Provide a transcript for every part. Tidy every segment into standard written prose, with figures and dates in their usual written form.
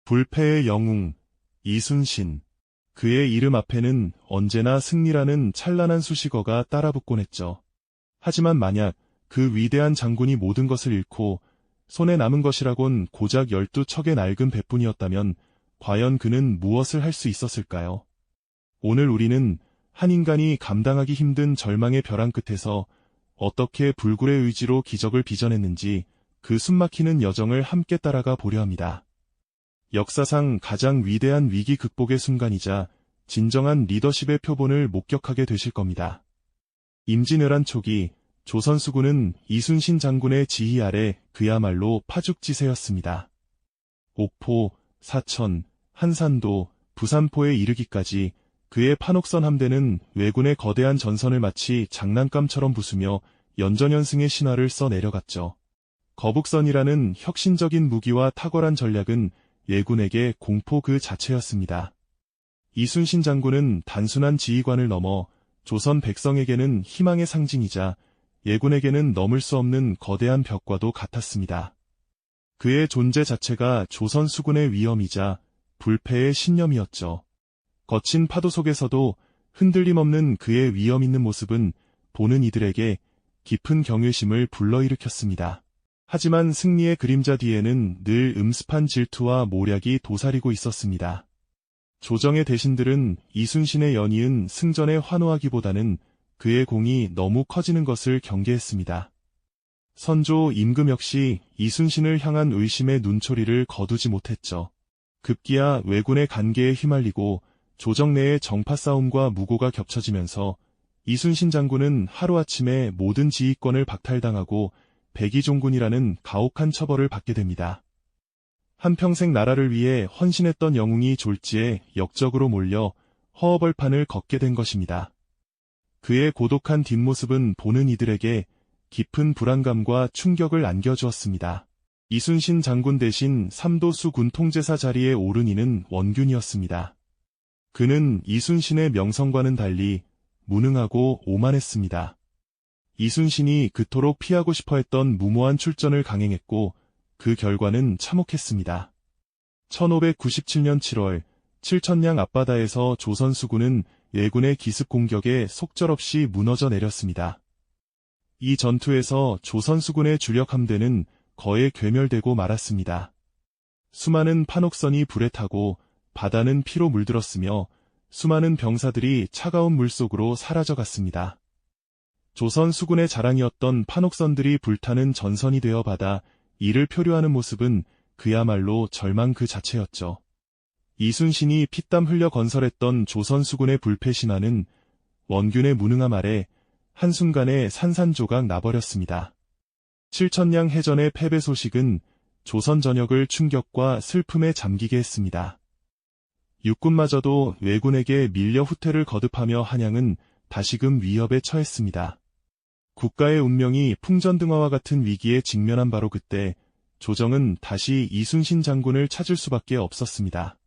불패의 영웅, 이순신. 그의 이름 앞에는 언제나 승리라는 찬란한 수식어가 따라붙곤 했죠. 하지만 만약 그 위대한 장군이 모든 것을 잃고 손에 남은 것이라곤 고작 12척의 낡은 배뿐이었다면 과연 그는 무엇을 할 수 있었을까요? 오늘 우리는 한 인간이 감당하기 힘든 절망의 벼랑 끝에서 어떻게 불굴의 의지로 기적을 빚어냈는지 그 숨막히는 여정을 함께 따라가 보려 합니다. 역사상 가장 위대한 위기 극복의 순간이자 진정한 리더십의 표본을 목격하게 되실 겁니다. 임진왜란 초기 조선 수군은 이순신 장군의 지휘 아래 그야말로 파죽지세였습니다. 옥포, 사천, 한산도, 부산포에 이르기까지 그의 판옥선 함대는 왜군의 거대한 전선을 마치 장난감처럼 부수며 연전연승의 신화를 써 내려갔죠. 거북선이라는 혁신적인 무기와 탁월한 전략은 예군에게 공포 그 자체였습니다. 이순신 장군은 단순한 지휘관을 넘어 조선 백성에게는 희망의 상징이자 예군에게는 넘을 수 없는 거대한 벽과도 같았습니다. 그의 존재 자체가 조선 수군의 위엄이자 불패의 신념이었죠. 거친 파도 속에서도 흔들림 없는 그의 위엄 있는 모습은 보는 이들에게 깊은 경외심을 불러일으켰습니다. 하지만 승리의 그림자 뒤에는 늘 음습한 질투와 모략이 도사리고 있었습니다. 조정의 대신들은 이순신의 연이은 승전에 환호하기보다는 그의 공이 너무 커지는 것을 경계했습니다. 선조 임금 역시 이순신을 향한 의심의 눈초리를 거두지 못했죠. 급기야 왜군의 간계에 휘말리고 조정 내의 정파 싸움과 무고가 겹쳐지면서 이순신 장군은 하루아침에 모든 지휘권을 박탈당하고 백의종군이라는 가혹한 처벌을 받게 됩니다. 한평생 나라를 위해 헌신했던 영웅이 졸지에 역적으로 몰려 허허벌판을 걷게 된 것입니다. 그의 고독한 뒷모습은 보는 이들에게 깊은 불안감과 충격을 안겨주었습니다. 이순신 장군 대신 삼도수 군 통제사 자리에 오른 이는 원균이었습니다. 그는 이순신의 명성과는 달리 무능하고 오만했습니다. 이순신이 그토록 피하고 싶어 했던 무모한 출전을 강행했고 그 결과는 참혹했습니다. 1597년 7월 칠천량 앞바다에서 조선 수군은 예군의 기습 공격에 속절없이 무너져 내렸습니다. 이 전투에서 조선 수군의 주력 함대는 거의 괴멸되고 말았습니다. 수많은 판옥선이 불에 타고 바다는 피로 물들었으며 수많은 병사들이 차가운 물속으로 사라져갔습니다. 조선 수군의 자랑이었던 판옥선들이 불타는 전선이 되어 바다 이를 표류하는 모습은 그야말로 절망 그 자체였죠. 이순신이 피땀 흘려 건설했던 조선 수군의 불패 신화는 원균의 무능함 아래 한순간에 산산조각 나버렸습니다. 칠천량 해전의 패배 소식은 조선 전역을 충격과 슬픔에 잠기게 했습니다. 육군마저도 왜군에게 밀려 후퇴를 거듭하며 한양은 다시금 위협에 처했습니다. 국가의 운명이 풍전등화와 같은 위기에 직면한 바로 그때 조정은 다시 이순신 장군을 찾을 수밖에 없었습니다.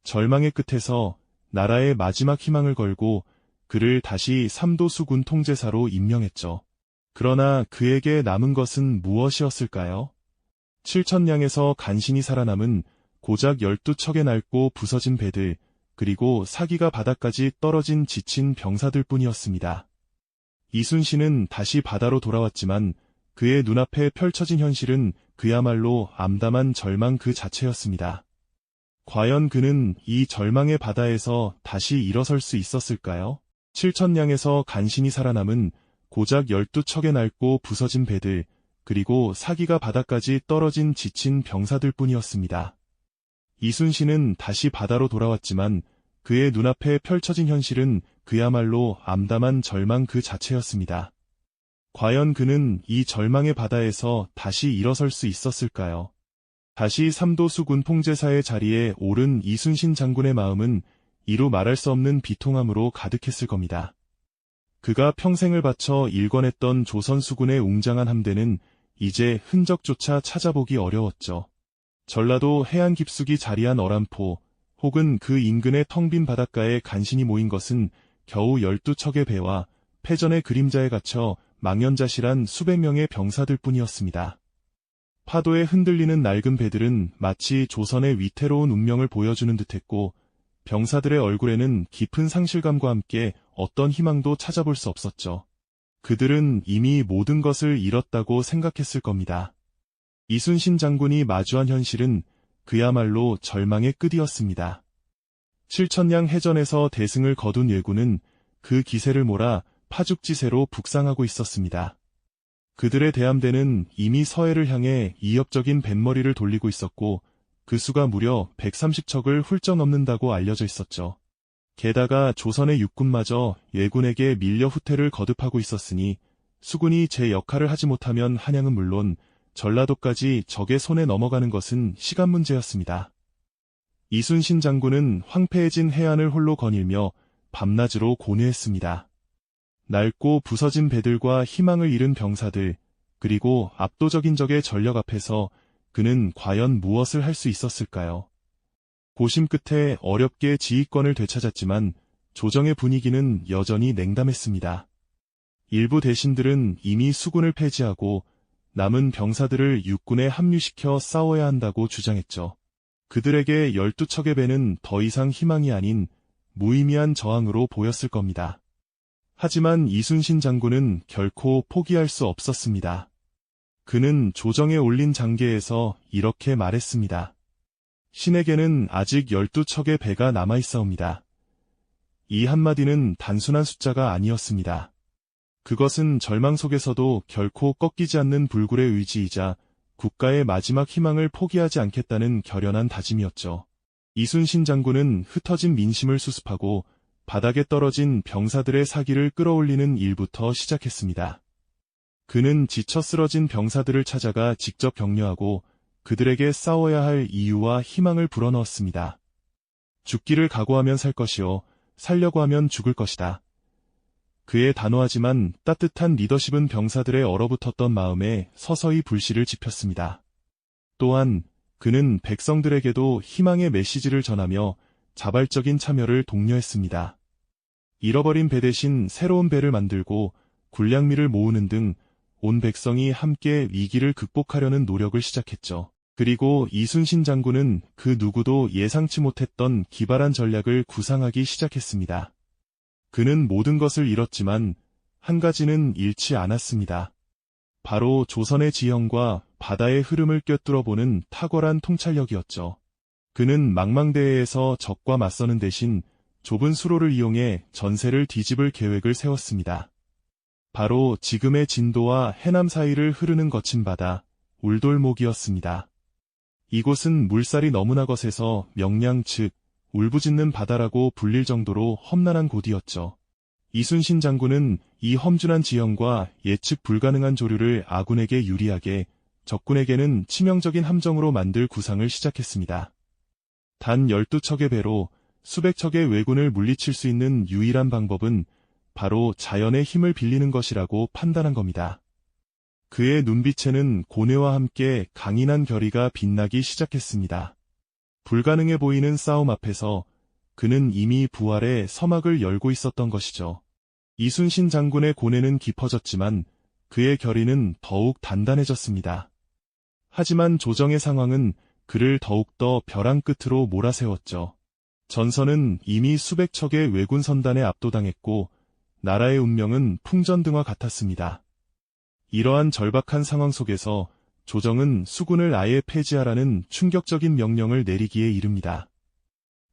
절망의 끝에서 나라의 마지막 희망을 걸고 그를 다시 삼도수군 통제사로 임명했죠. 그러나 그에게 남은 것은 무엇이었을까요? 칠천량에서 간신히 살아남은 고작 12척의 낡고 부서진 배들, 그리고 사기가 바다까지 떨어진 지친 병사들 뿐이었습니다. 이순신은 다시 바다로 돌아왔지만 그의 눈앞에 펼쳐진 현실은 그야말로 암담한 절망 그 자체였습니다. 과연 그는 이 절망의 바다에서 다시 일어설 수 있었을까요? 칠천량에서 간신히 살아남은 고작 12척의 낡고 부서진 배들, 그리고 사기가 바다까지 떨어진 지친 병사들 뿐이었습니다. 이순신은 다시 바다로 돌아왔지만 그의 눈앞에 펼쳐진 현실은 그야말로 암담한 절망 그 자체였습니다. 과연 그는 이 절망의 바다에서 다시 일어설 수 있었을까요? 다시 삼도수군 통제사의 자리에 오른 이순신 장군의 마음은 이루 말할 수 없는 비통함으로 가득했을 겁니다. 그가 평생을 바쳐 일궈냈던 조선 수군의 웅장한 함대는 이제 흔적조차 찾아보기 어려웠죠. 전라도 해안 깊숙이 자리한 어란포, 혹은 그 인근의 텅 빈 바닷가에 간신히 모인 것은 겨우 12척의 배와 패전의 그림자에 갇혀 망연자실한 수백 명의 병사들 뿐이었습니다. 파도에 흔들리는 낡은 배들은 마치 조선의 위태로운 운명을 보여주는 듯했고, 병사들의 얼굴에는 깊은 상실감과 함께 어떤 희망도 찾아볼 수 없었죠. 그들은 이미 모든 것을 잃었다고 생각했을 겁니다. 이순신 장군이 마주한 현실은 그야말로 절망의 끝이었습니다. 7천량 해전에서 대승을 거둔 왜군은 그 기세를 몰아 파죽지세로 북상하고 있었습니다. 그들의 대함대는 이미 서해를 향해 이협적인 뱃머리를 돌리고 있었고 그 수가 무려 130척을 훌쩍 넘는다고 알려져 있었죠. 게다가 조선의 육군마저 왜군에게 밀려 후퇴를 거듭하고 있었으니 수군이 제 역할을 하지 못하면 한양은 물론 전라도까지 적의 손에 넘어가는 것은 시간 문제였습니다. 이순신 장군은 황폐해진 해안을 홀로 거닐며 밤낮으로 고뇌했습니다. 낡고 부서진 배들과 희망을 잃은 병사들, 그리고 압도적인 적의 전력 앞에서 그는 과연 무엇을 할 수 있었을까요? 고심 끝에 어렵게 지휘권을 되찾았지만 조정의 분위기는 여전히 냉담했습니다. 일부 대신들은 이미 수군을 폐지하고 남은 병사들을 육군에 합류시켜 싸워야 한다고 주장했죠. 그들에게 12척의 배는 더 이상 희망이 아닌 무의미한 저항으로 보였을 겁니다. 하지만 이순신 장군은 결코 포기할 수 없었습니다. 그는 조정에 올린 장계에서 이렇게 말했습니다. 신에게는 아직 12척의 배가 남아있사옵니다. 이 한마디는 단순한 숫자가 아니었습니다. 그것은 절망 속에서도 결코 꺾이지 않는 불굴의 의지이자 국가의 마지막 희망을 포기하지 않겠다는 결연한 다짐이었죠. 이순신 장군은 흩어진 민심을 수습하고 바닥에 떨어진 병사들의 사기를 끌어올리는 일부터 시작했습니다. 그는 지쳐 쓰러진 병사들을 찾아가 직접 격려하고 그들에게 싸워야 할 이유와 희망을 불어넣었습니다. 죽기를 각오하면 살 것이요, 살려고 하면 죽을 것이다. 그의 단호하지만 따뜻한 리더십은 병사들의 얼어붙었던 마음에 서서히 불씨를 지폈습니다. 또한 그는 백성들에게도 희망의 메시지를 전하며 자발적인 참여를 독려했습니다. 잃어버린 배 대신 새로운 배를 만들고 군량미를 모으는 등 온 백성이 함께 위기를 극복하려는 노력을 시작했죠. 그리고 이순신 장군은 그 누구도 예상치 못했던 기발한 전략을 구상하기 시작했습니다. 그는 모든 것을 잃었지만 한 가지는 잃지 않았습니다. 바로 조선의 지형과 바다의 흐름을 꿰뚫어보는 탁월한 통찰력이었죠. 그는 망망대해에서 적과 맞서는 대신 좁은 수로를 이용해 전세를 뒤집을 계획을 세웠습니다. 바로 지금의 진도와 해남 사이를 흐르는 거친 바다, 울돌목이었습니다. 이곳은 물살이 너무나 거세서 명량 즉 울부짖는 바다라고 불릴 정도로 험난한 곳이었죠. 이순신 장군은 이 험준한 지형과 예측 불가능한 조류를 아군에게 유리하게, 적군에게는 치명적인 함정으로 만들 구상을 시작했습니다. 단 12척의 배로 수백 척의 왜군을 물리칠 수 있는 유일한 방법은 바로 자연의 힘을 빌리는 것이라고 판단한 겁니다. 그의 눈빛에는 고뇌와 함께 강인한 결의가 빛나기 시작했습니다. 불가능해 보이는 싸움 앞에서 그는 이미 부활의 서막을 열고 있었던 것이죠. 이순신 장군의 고뇌는 깊어졌지만 그의 결의는 더욱 단단해졌습니다. 하지만 조정의 상황은 그를 더욱더 벼랑 끝으로 몰아세웠죠. 전선은 이미 수백 척의 왜군 선단에 압도당했고 나라의 운명은 풍전등화 같았습니다. 이러한 절박한 상황 속에서 조정은 수군을 아예 폐지하라는 충격적인 명령을 내리기에 이릅니다.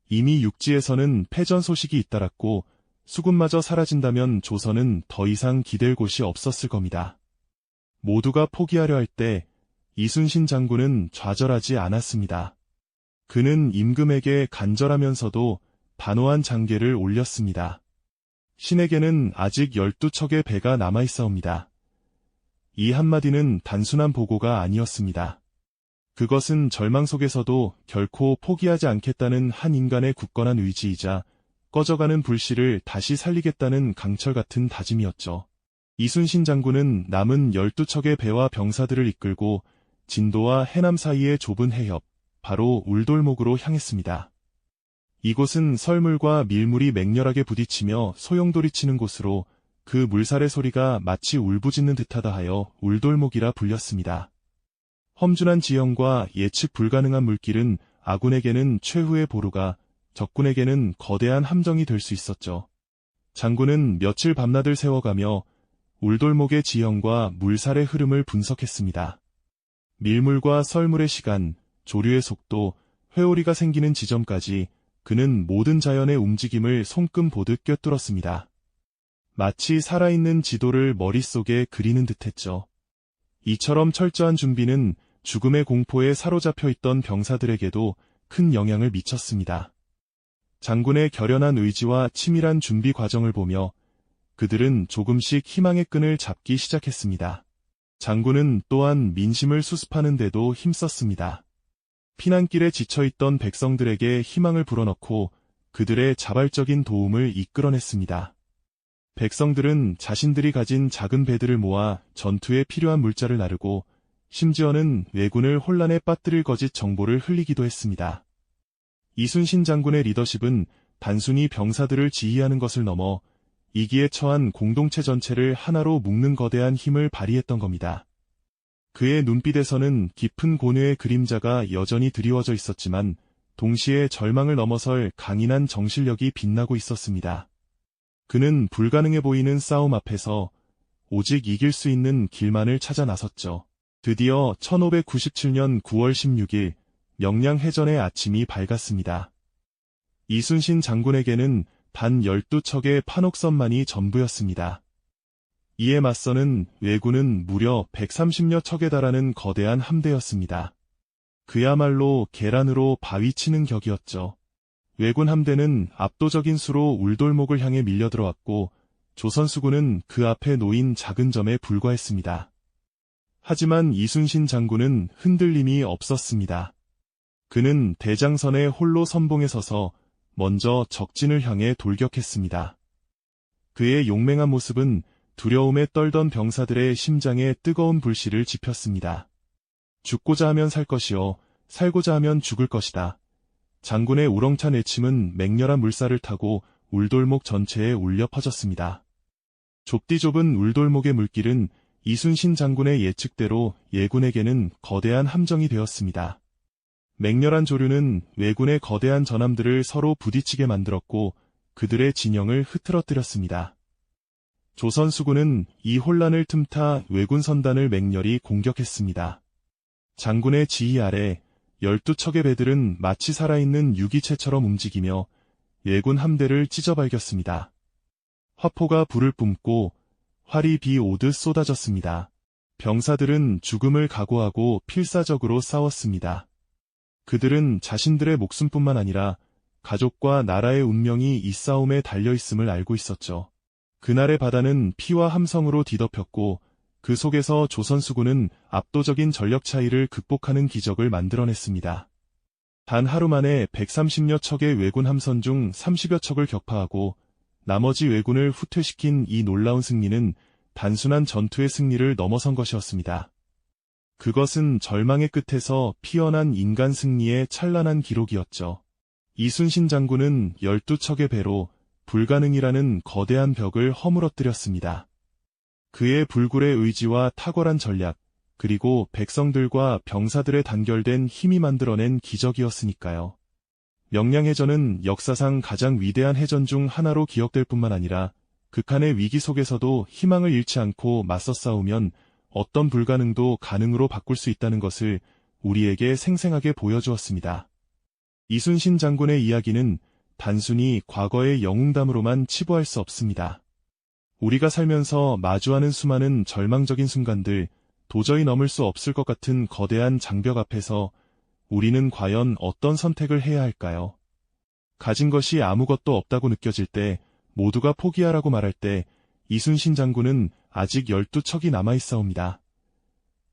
이미 육지에서는 패전 소식이 잇따랐고 수군마저 사라진다면 조선은 더 이상 기댈 곳이 없었을 겁니다. 모두가 포기하려 할 때 이순신 장군은 좌절하지 않았습니다. 그는 임금에게 간절하면서도 단호한 장계를 올렸습니다. 신에게는 아직 12척의 배가 남아있사옵니다. 이 한마디는 단순한 보고가 아니었습니다. 그것은 절망 속에서도 결코 포기하지 않겠다는 한 인간의 굳건한 의지이자 꺼져가는 불씨를 다시 살리겠다는 강철 같은 다짐이었죠. 이순신 장군은 남은 12척의 배와 병사들을 이끌고 진도와 해남 사이의 좁은 해협, 바로 울돌목으로 향했습니다. 이곳은 설물과 밀물이 맹렬하게 부딪히며 소용돌이 치는 곳으로 그 물살의 소리가 마치 울부짖는 듯하다 하여 울돌목이라 불렸습니다. 험준한 지형과 예측 불가능한 물길은 아군에게는 최후의 보루가, 적군에게는 거대한 함정이 될 수 있었죠. 장군은 며칠 밤낮을 세워가며 울돌목의 지형과 물살의 흐름을 분석했습니다. 밀물과 썰물의 시간, 조류의 속도, 회오리가 생기는 지점까지 그는 모든 자연의 움직임을 손금 보듯 꿰뚫었습니다. 마치 살아있는 지도를 머릿속에 그리는 듯했죠. 이처럼 철저한 준비는 죽음의 공포에 사로잡혀 있던 병사들에게도 큰 영향을 미쳤습니다. 장군의 결연한 의지와 치밀한 준비 과정을 보며 그들은 조금씩 희망의 끈을 잡기 시작했습니다. 장군은 또한 민심을 수습하는 데도 힘썼습니다. 피난길에 지쳐있던 백성들에게 희망을 불어넣고 그들의 자발적인 도움을 이끌어냈습니다. 백성들은 자신들이 가진 작은 배들을 모아 전투에 필요한 물자를 나르고 심지어는 왜군을 혼란에 빠뜨릴 거짓 정보를 흘리기도 했습니다. 이순신 장군의 리더십은 단순히 병사들을 지휘하는 것을 넘어 위기에 처한 공동체 전체를 하나로 묶는 거대한 힘을 발휘했던 겁니다. 그의 눈빛에서는 깊은 고뇌의 그림자가 여전히 드리워져 있었지만 동시에 절망을 넘어설 강인한 정신력이 빛나고 있었습니다. 그는 불가능해 보이는 싸움 앞에서 오직 이길 수 있는 길만을 찾아 나섰죠. 드디어 1597년 9월 16일 명량해전의 아침이 밝았습니다. 이순신 장군에게는 단 12척의 판옥선만이 전부였습니다. 이에 맞서는 왜군은 무려 130여 척에 달하는 거대한 함대였습니다. 그야말로 계란으로 바위 치는 격이었죠. 왜군 함대는 압도적인 수로 울돌목을 향해 밀려들어왔고 조선수군은 그 앞에 놓인 작은 점에 불과했습니다. 하지만 이순신 장군은 흔들림이 없었습니다. 그는 대장선에 홀로 선봉에 서서 먼저 적진을 향해 돌격했습니다. 그의 용맹한 모습은 두려움에 떨던 병사들의 심장에 뜨거운 불씨를 지폈습니다. 죽고자 하면 살 것이요, 살고자 하면 죽을 것이다. 장군의 우렁찬 외침은 맹렬한 물살을 타고 울돌목 전체에 울려 퍼졌습니다. 좁디 좁은 울돌목의 물길은 이순신 장군의 예측대로 예군에게는 거대한 함정이 되었습니다. 맹렬한 조류는 왜군의 거대한 전함들을 서로 부딪히게 만들었고 그들의 진영을 흐트러뜨렸습니다. 조선수군은 이 혼란을 틈타 왜군 선단을 맹렬히 공격했습니다. 장군의 지휘 아래 12척의 배들은 마치 살아있는 유기체처럼 움직이며 왜군 함대를 찢어발겼습니다. 화포가 불을 뿜고 활이 비 오듯 쏟아졌습니다. 병사들은 죽음을 각오하고 필사적으로 싸웠습니다. 그들은 자신들의 목숨뿐만 아니라 가족과 나라의 운명이 이 싸움에 달려있음을 알고 있었죠. 그날의 바다는 피와 함성으로 뒤덮였고 그 속에서 조선수군은 압도적인 전력 차이를 극복하는 기적을 만들어냈습니다. 단 하루 만에 130여 척의 왜군 함선 중 30여 척을 격파하고 나머지 왜군을 후퇴시킨 이 놀라운 승리는 단순한 전투의 승리를 넘어선 것이었습니다. 그것은 절망의 끝에서 피어난 인간 승리의 찬란한 기록이었죠. 이순신 장군은 12척의 배로 불가능이라는 거대한 벽을 허물어뜨렸습니다. 그의 불굴의 의지와 탁월한 전략, 그리고 백성들과 병사들의 단결된 힘이 만들어낸 기적이었으니까요. 명량해전은 역사상 가장 위대한 해전 중 하나로 기억될 뿐만 아니라 극한의 위기 속에서도 희망을 잃지 않고 맞서 싸우면 어떤 불가능도 가능으로 바꿀 수 있다는 것을 우리에게 생생하게 보여주었습니다. 이순신 장군의 이야기는 단순히 과거의 영웅담으로만 치부할 수 없습니다. 우리가 살면서 마주하는 수많은 절망적인 순간들, 도저히 넘을 수 없을 것 같은 거대한 장벽 앞에서 우리는 과연 어떤 선택을 해야 할까요? 가진 것이 아무것도 없다고 느껴질 때, 모두가 포기하라고 말할 때, 이순신 장군은 아직 12척이 남아있사옵니다.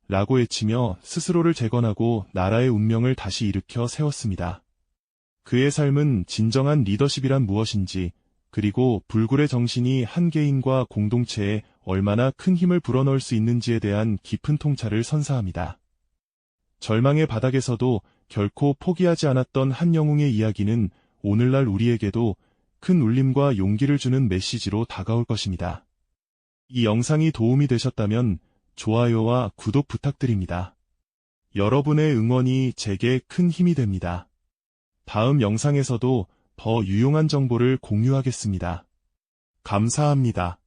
라고 외치며 스스로를 재건하고 나라의 운명을 다시 일으켜 세웠습니다. 그의 삶은 진정한 리더십이란 무엇인지, 그리고 불굴의 정신이 한 개인과 공동체에 얼마나 큰 힘을 불어넣을 수 있는지에 대한 깊은 통찰을 선사합니다. 절망의 바닥에서도 결코 포기하지 않았던 한 영웅의 이야기는 오늘날 우리에게도 큰 울림과 용기를 주는 메시지로 다가올 것입니다. 이 영상이 도움이 되셨다면 좋아요와 구독 부탁드립니다. 여러분의 응원이 제게 큰 힘이 됩니다. 다음 영상에서도 더 유용한 정보를 공유하겠습니다. 감사합니다.